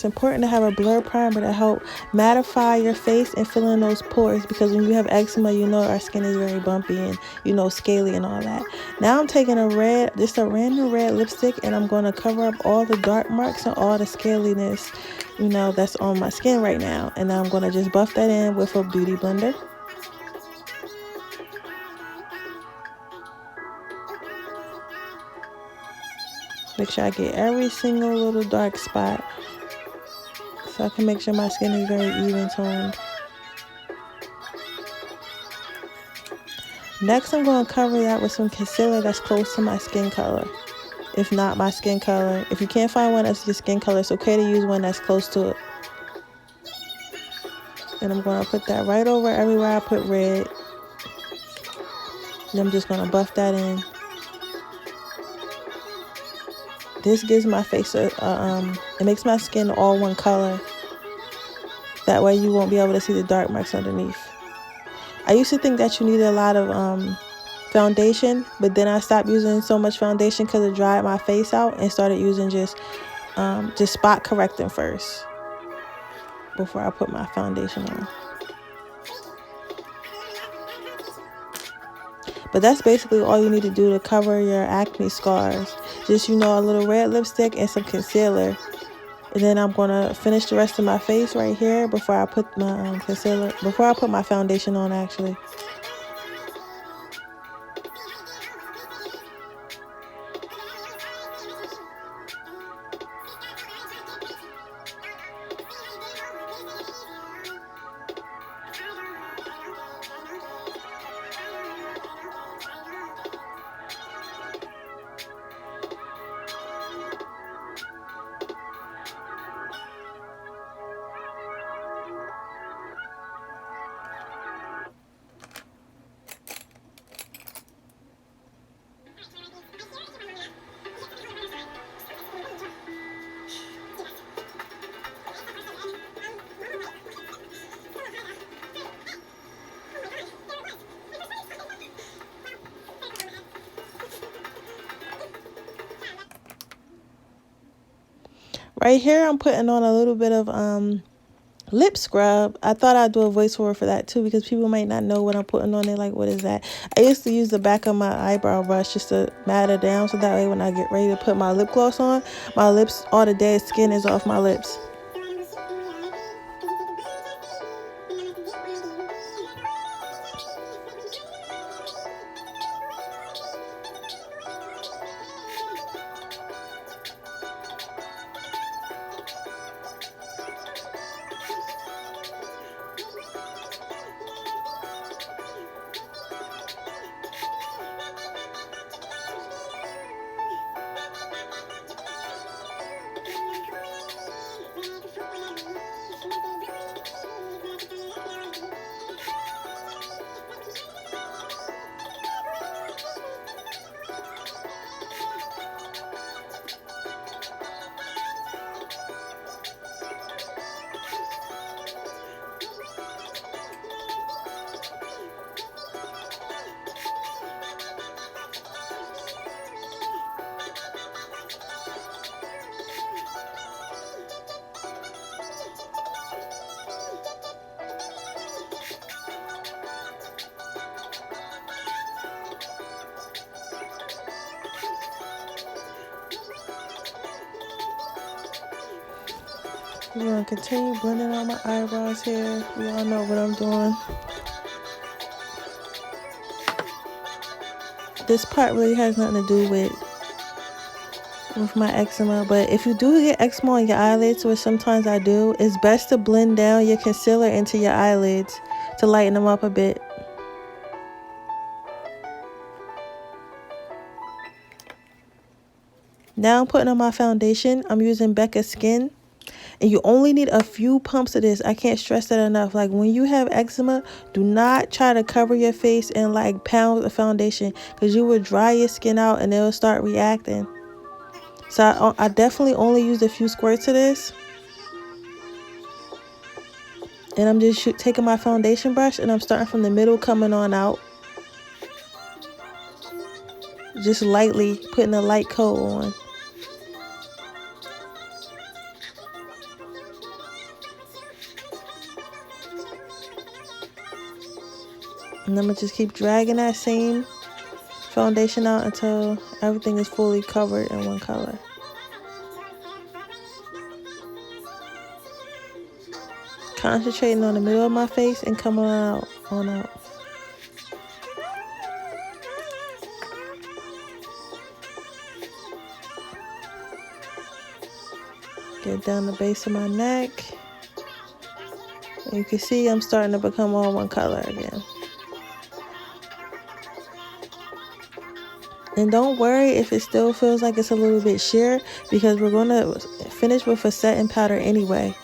it's important to have a blur primer to help mattify your face and fill in those pores, because when you have eczema, you know our skin is very bumpy and, you know, scaly and all that. Now I'm taking just a random red lipstick, and I'm going to cover up all the dark marks and all the scaliness, you know, that's on my skin right now. And now I'm going to just buff that in with a beauty blender. Make sure I get every single little dark spot so I can make sure my skin is very even toned. Next, I'm going to cover that with some concealer that's close to my skin color. If not my skin color, if you can't find one that's your skin color, it's okay to use one that's close to it. And I'm going to put that right over everywhere I put red. And I'm just going to buff that in. This gives my face it makes my skin all one color. That way you won't be able to see the dark marks underneath. I used to think that you needed a lot of foundation, but then I stopped using so much foundation because it dried my face out, and started using just spot correcting first before I put my foundation on. But that's basically all you need to do to cover your acne scars. Just, you know, a little red lipstick and some concealer. And then I'm going to finish the rest of my face right here before I put my before I put my foundation on, actually. Right here, I'm putting on a little bit of lip scrub. I thought I'd do a voiceover for that too, because people might not know what I'm putting on. They're like, what is that? I used to use the back of my eyebrow brush just to mat it down, so that way when I get ready to put my lip gloss on, my lips, all the dead skin is off my lips. I'm going to continue blending out my eyebrows here. We all know what I'm doing. This part really has nothing to do with my eczema, but if you do get eczema on your eyelids, which sometimes I do, it's best to blend down your concealer into your eyelids to lighten them up a bit. Now I'm putting on my foundation. I'm using Becca's Skin. And you only need a few pumps of this. I can't stress that enough. Like, when you have eczema, do not try to cover your face in like pounds of foundation, because you will dry your skin out and it'll start reacting. So I definitely only used a few squirts of this. And I'm just taking my foundation brush and I'm starting from the middle, coming on out. Just lightly putting a light coat on. And I'm going to just keep dragging that same foundation out until everything is fully covered in one color. Concentrating on the middle of my face and coming on out. Get down the base of my neck. And you can see I'm starting to become all one color again. And don't worry if it still feels like it's a little bit sheer, because we're going to finish with a setting powder anyway.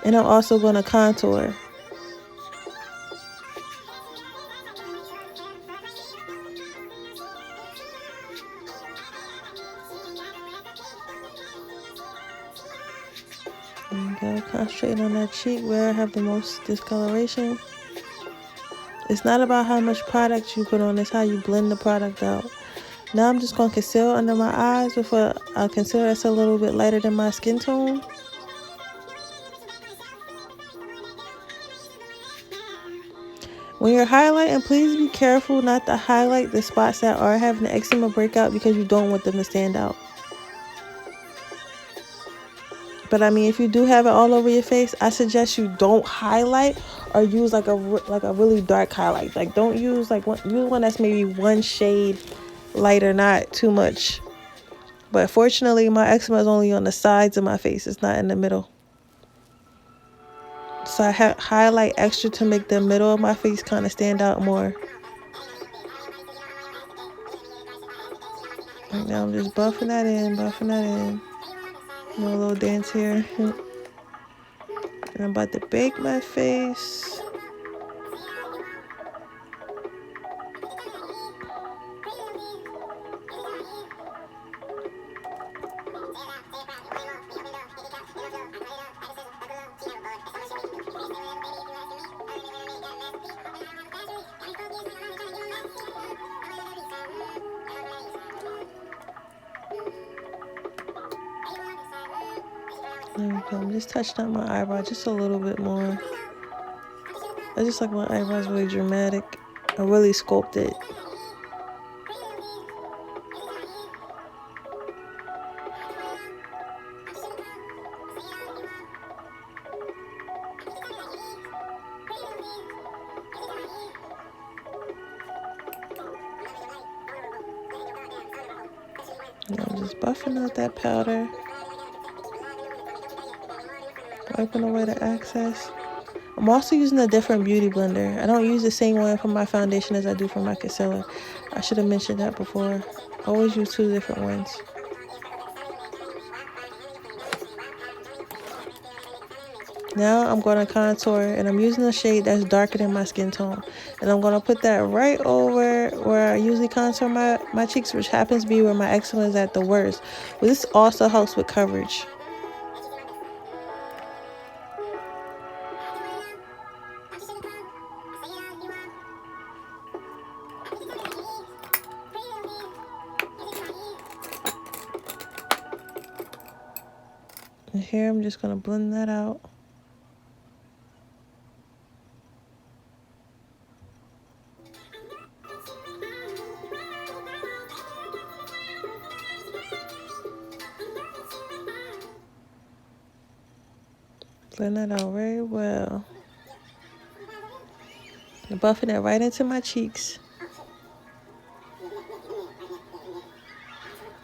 And I'm also going to contour. There you go. Concentrate on that cheek where I have the most discoloration. It's not about how much product you put on, it's how you blend the product out. Now I'm just going to conceal under my eyes with a concealer that's a little bit lighter than my skin tone. When you're highlighting, please be careful not to highlight the spots that are having the eczema breakout, because you don't want them to stand out. But I mean, if you do have it all over your face, I suggest you don't highlight or use like a really dark highlight. Like, don't use use one that's maybe one shade lighter, not too much. But fortunately, my eczema is only on the sides of my face. It's not in the middle. So I highlight extra to make the middle of my face kind of stand out more. And now I'm just buffing that in. Do a little dance here. And I'm about to bake my face. There we go. I'm just touching up my eyebrow just a little bit more. I just like my eyebrows really dramatic. I really sculpted. And I'm just buffing out that powder. Wiping away the excess. I'm also using a different beauty blender. I don't use the same one for my foundation as I do for my concealer. I should have mentioned that before. I always use two different ones. Now I'm going to contour, and I'm using a shade that's darker than my skin tone. And I'm going to put that right over where I usually contour my cheeks, which happens to be where my eczema is at the worst. But this also helps with coverage. And here I'm just going to blend that out. Blend that out very well. And buffing it right into my cheeks.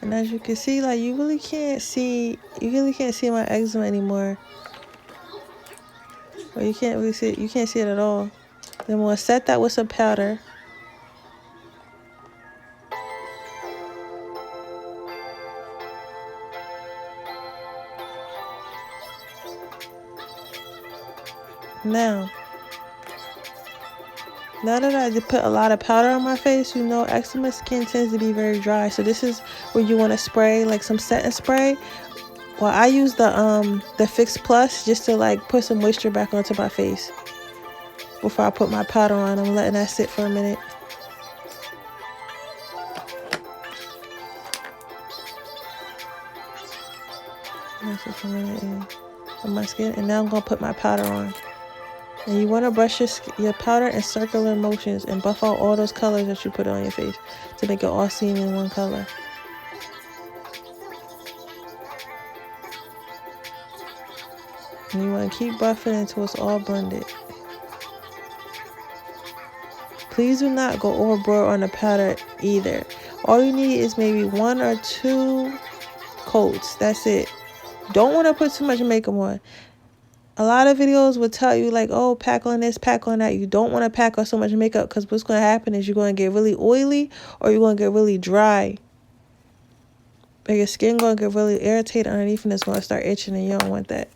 And as you can see, like, you really can't see my eczema anymore. Or you can't really see it, you can't see it at all. Then we'll set that with some powder. Now that I put a lot of powder on my face, you know eczema skin tends to be very dry. So this is where you want to spray like some setting spray. Well, I use the Fix Plus just to like put some moisture back onto my face before I put my powder on. I'm letting that sit for a minute. That's it for a minute on my skin, and now I'm gonna put my powder on. And you want to brush your powder in circular motions and buff out all those colors that you put on your face to make it all seem in one color. And you want to keep buffing until it's all blended. Please do not go overboard on the powder either. All you need is maybe 1 or 2 coats. That's it. Don't want to put too much makeup on. A lot of videos will tell you like, oh, pack on this, pack on that. You don't want to pack on so much makeup because what's going to happen is you're going to get really oily or you're going to get really dry. But your skin going to get really irritated underneath and it's going to start itching and you don't want that.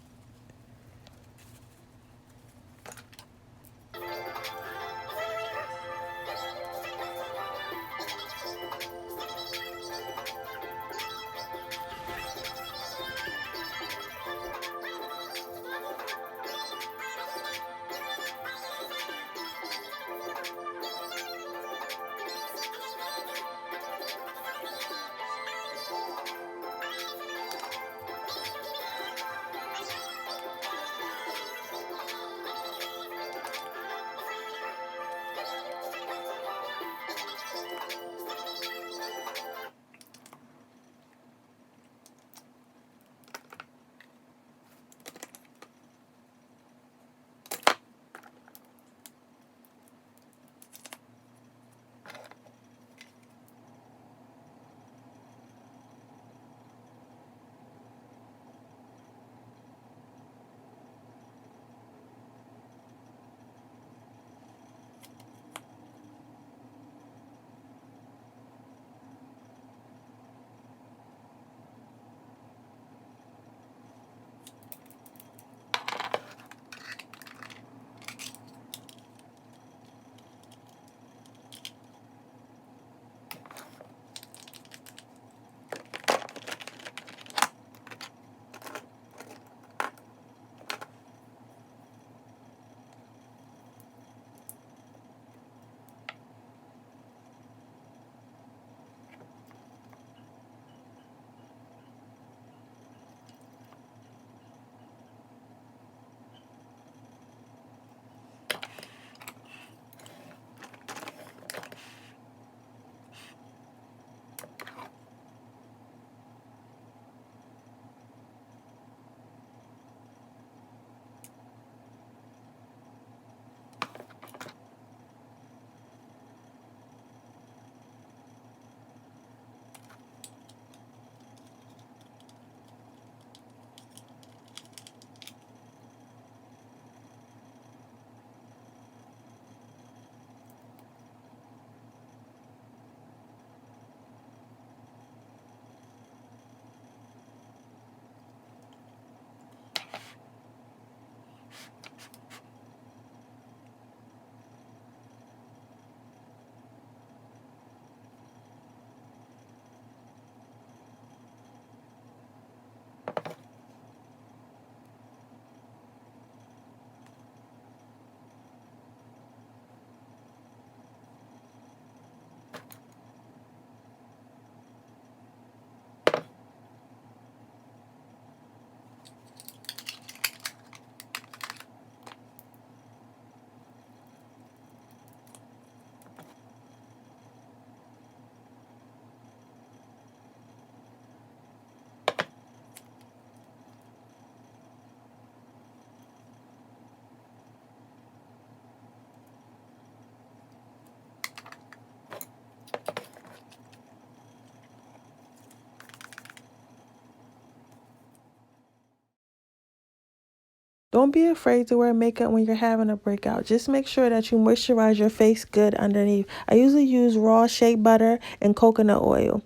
Don't be afraid to wear makeup when you're having a breakout. Just make sure that you moisturize your face good underneath. I usually use raw shea butter and coconut oil.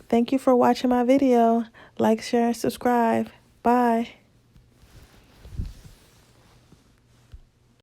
Thank you for watching my video. Like, share, and subscribe. Bye.